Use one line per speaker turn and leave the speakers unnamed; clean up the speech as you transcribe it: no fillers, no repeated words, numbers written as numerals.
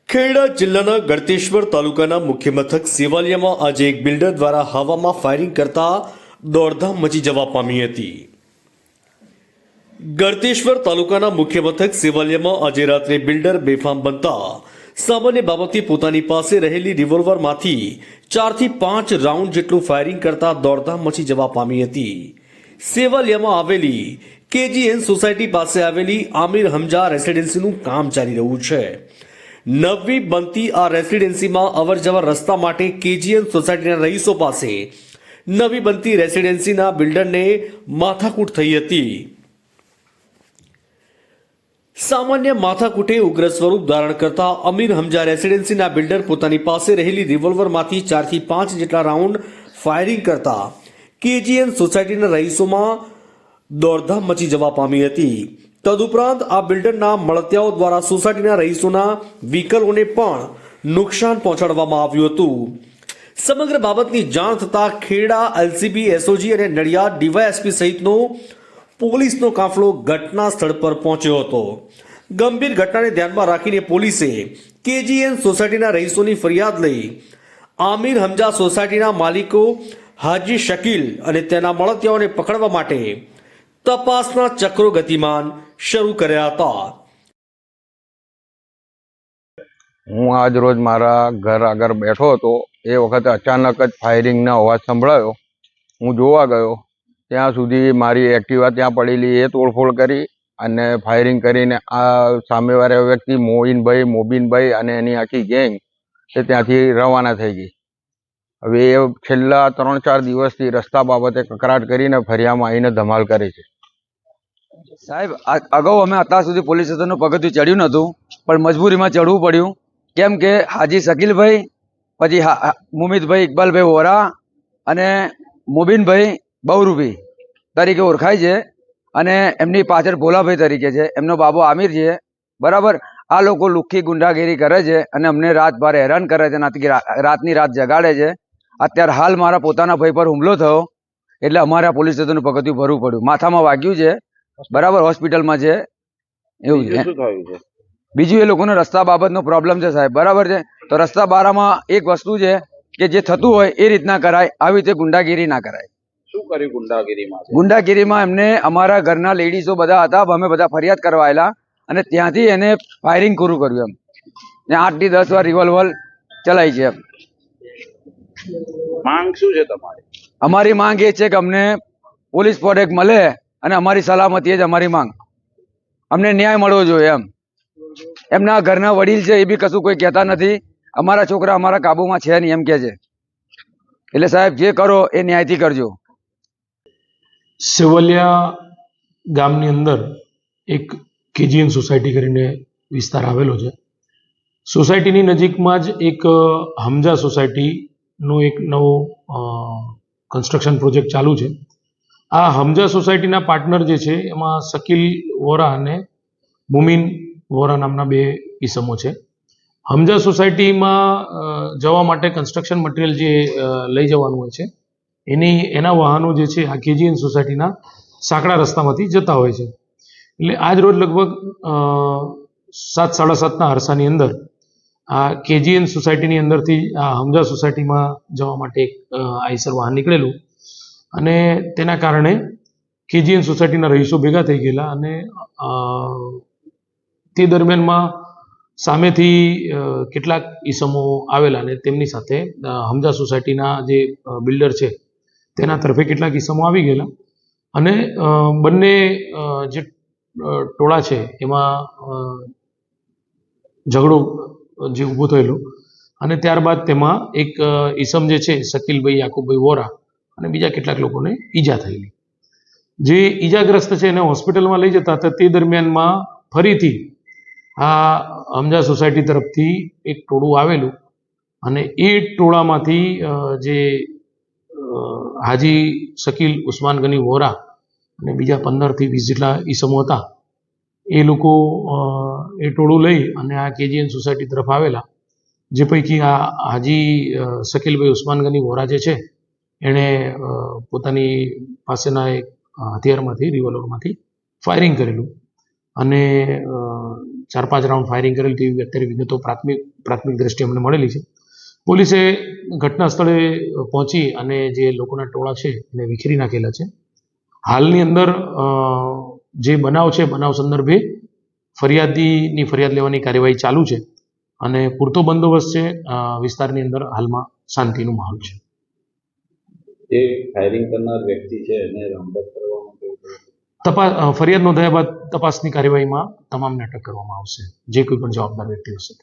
ખેડા જિલ્લાના ગળતેશ્વર તાલુકાના મુખ્ય મથક સેવાલિયામાં આજે એક બિલ્ડર દ્વારા હવામાં ફાયરિંગ કરતા દોડધામ મચી જવા પામી હતી। ગળતેશ્વર તાલુકાના મુખ્ય મથક સેવાલિયામાં આજે રાત્રે બિલ્ડર બેફામ બનતા સામાન્ય બાબતે પોતાની પાસે રહેલી રિવોલ્વરમાંથી 4 થી 5 રાઉન્ડ જેટલું ફાયરિંગ કરતા દોડધામ મચી જવા પામી હતી। સેવાલિયામાં આવેલી કેજીએન સોસાયટી પાસે આવેલી આમિર હમજા રેસિડેન્સીનું કામ ચાલી રહ્યું છે। નવી બનતી આ રેસિડેન્સીમાં અવરજવર રસ્તા માટે કેજીએન સોસાયટીના રહીશો પાસે નવી બનતી રેસિડેન્સીના બિલ્ડરને માથાકૂટ થઈ હતી। સામાન્ય માથાકૂટે ઉગ્ર સ્વરૂપ ધારણ કરતા અમીર હમજા રેસિડેન્સીના બિલ્ડર પોતાની પાસે રહેલી રિવોલ્વરમાંથી 4 થી 5 જેટલા રાઉન્ડ ફાયરિંગ કરતા કેજીએન સોસાયટીના રહીશોમાં દોડધામ મચી જવા પામી હતી। તદુપરાંત આ બિલ્ડરના મળતિયાઓ દ્વારા સોસાયટીના રહીશોના વ્હીકલોને પણ નુકસાન પહોંચાડવામાં આવ્યું હતું। સમગ્ર બાબતની જાણ થતાં ખેડા એલસીબી એસઓજી અને નડિયાદ ડીવાયએસપી સહિતનો પોલીસનો કાફલો ઘટના સ્થળ પર પહોંચ્યો હતો। ગંભીર ઘટનાને ધ્યાનમાં રાખીને પોલીસે કેજીએન સોસાયટીના રહીશોની ફરિયાદ લઈ આમિર હમજા સોસાયટીના માલિકો હાજી શકીલ અને તેના મળતિયાઓને પકડવા માટે તપાસના ચક્રો ગતિમાન શરૂ કર્યા હતા।
હું આજ રોજ મારા ઘર આગળ બેઠો હતો એ વખતે અચાનક જ ફાયરિંગનો અવાજ સંભળાયો। હું જોવા ગયો ત્યાં સુધી મારી એક્ટિવા ત્યાં પડેલી એ તોડફોડ કરી અને ફાયરિંગ કરીને આ સામેવાળા વ્યક્તિ મોબીનભાઈ અને એની આખી ગેંગ એ ત્યાંથી રવાના થઈ ગઈ। હવે એ છેલ્લા 3-4 દિવસથી રસ્તા બાબતે કકરાટ કરીને ફરિયામાં આવીને ધમાલ કરે છે।
સાહેબ, અગાઉ અમે અત્યાર સુધી પોલીસ સ્ટેશનનું પગથિયું ચડ્યું નહોતું, પણ મજબૂરીમાં ચડવું પડ્યું, કેમ કે હાજી શકીલભાઈ, પછી મુમિતભાઈ ઇકબાલભાઈ વોરા અને મોબીનભાઈ બહુરૂભી તરીકે ઓળખાય છે અને એમની પાછળ ભોલાભાઈ તરીકે છે, એમનો બાબો આમિર છે। બરાબર, આ લોકો લુખ્ખી ગુંડાગીરી કરે છે અને અમને રાતભર હેરાન કરે છે, રાતની રાત જગાડે છે। અત્યારે હાલ મારા પોતાના ભાઈ પર હુમલો થયો એટલે અમારે પોલીસ સ્ટેશનનું પગથિયું ભરવું પડ્યું। માથામાં વાગ્યું છે, બરાબર, હોસ્પિટલમાં છે, એવું છે। બીજું એ લોકોનો રસ્તા બાબતનો પ્રોબ્લેમ છે સાહેબ, બરાબર છે। તો રસ્તા બારામાં એક વસ્તુ છે કે જે થતું હોય એ રીતના કરાય, આવી રીતે ગુંડાગીરી ના કરાય।
શું કર્યું ગુંડાગીરીમાં?
ગુંડાગીરીમાં એમને અમારા ઘરના લેડીઝો બધા હતા, અમે બધા ફરિયાદ કરવા આવેલા અને ત્યાંથી એને ફાયરિંગ પૂરું કર્યું એમ, 8 થી 10 વાર રિવોલ્વર ચલાવી છે એમ।
માંગ શું છે તમારી?
અમારી માંગ એ છે કે અમને પોલીસ પ્રોટેક્ટ મળે અને અમારી સલામતી જ અમારી માંગ, અમને ન્યાય મળવો જોઈએ એમ। એમના ઘરના વડીલ છે એ બી કશું કોઈ કહેતા નથી, અમારા છોકરા અમારા કાબુમાં છે નહીં એમ કે છે। એટલે સાહેબ જે કરો એ ન્યાયથી કરજો।
સેવલિયા ગામની અંદર એક કેજીએન સોસાયટી કરીને વિસ્તાર આવેલો છે। સોસાયટીની નજીકમાં જ એક હમજા સોસાયટીનો એક નવો કન્સ્ટ્રક્શન પ્રોજેક્ટ ચાલુ છે। આ હમજા સોસાયટીના પાર્ટનર જે છે એમાં શકીલ વોરા અને મુમીન વોરા નામના 2 ઈસમો છે। હમજા સોસાયટીમાં જવા માટે કન્સ્ટ્રક્શન મટીરિયલ જે લઈ જવાનું હોય છે એના વાહનો જે છે આ કેજીએન સોસાયટીના સાંકડા રસ્તામાંથી જતા હોય છે। એટલે આજ રોજ લગભગ 7-7:30ના અરસાની અંદર આ કેજીએન સોસાયટીની અંદરથી આ હમજા સોસાયટીમાં જવા માટે એક આઈસર વાહન નીકળેલું અને તેના કારણે કેજીએન સોસાયટીના રહીશો ભેગા થઈ ગયેલા અને તે દરમિયાનમાં સામેથી કેટલાક ઈસમો આવેલા અને તેમની સાથે હમજા સોસાયટીના જે બિલ્ડર છે તેના તરફે કેટલાક ઈસમો આવી ગયેલા અને બંને જે ટોળા છે એમાં ઝઘડો જે ઊભો થયેલો અને ત્યારબાદ તેમાં એક ઈસમ જે છે શકીલભાઈ યાકુબભાઈ વોરા અને બીજા કેટલાક લોકોને ઈજા થયેલી। જે ઈજાગ્રસ્ત છે એને હોસ્પિટલમાં લઈ જતા હતા તે દરમિયાનમાં ફરીથી આ હમજા સોસાયટી તરફથી એક ટોળું આવેલું અને એ ટોળામાંથી જે હાજી શકીલ ઉસ્માન ગની વોરા અને બીજા 15 થી 20 જેટલા ઈસમો હતા એ લોકો એ ટોળું લઈ અને આ કેજીએન સોસાયટી તરફ આવેલા, જે પૈકી આ હાજી શકીલભાઈ ઉસ્માન ગની વોરા જે છે એણે પોતાની પાસેના એક હથિયારમાંથી રિવોલ્વરમાંથી ફાયરિંગ કરેલું અને 4-5 રાઉન્ડ ફાયરિંગ કરેલ તેવી અત્યારે વિગતો પ્રાથમિક દ્રષ્ટિએ અમને મળેલી છે. પોલીસે ઘટના સ્થળે પહોંચી અને જે લોકોના ટોળા છે એને વિખેરી નાખેલા છે. હાલની અંદર જે બનાવ છે બનાવ સંદર્ભે ફરિયાદ લેવાની કાર્યવાહી ચાલુ છે અને પૂરતો બંદોબસ્ત છે. વિસ્તારની અંદર હાલમાં શાંતિનો માહોલ છે.
જે ફાયરિંગ કરનાર વ્યક્તિ છે એને રાઉન્ડ અપ કરવા માટે
ફરિયાદ નોંધાયા બાદ તપાસની કાર્યવાહીમાં તમામને અટક કરવામાં આવશે જે કોઈ પણ જવાબદાર વ્યક્તિ હશે.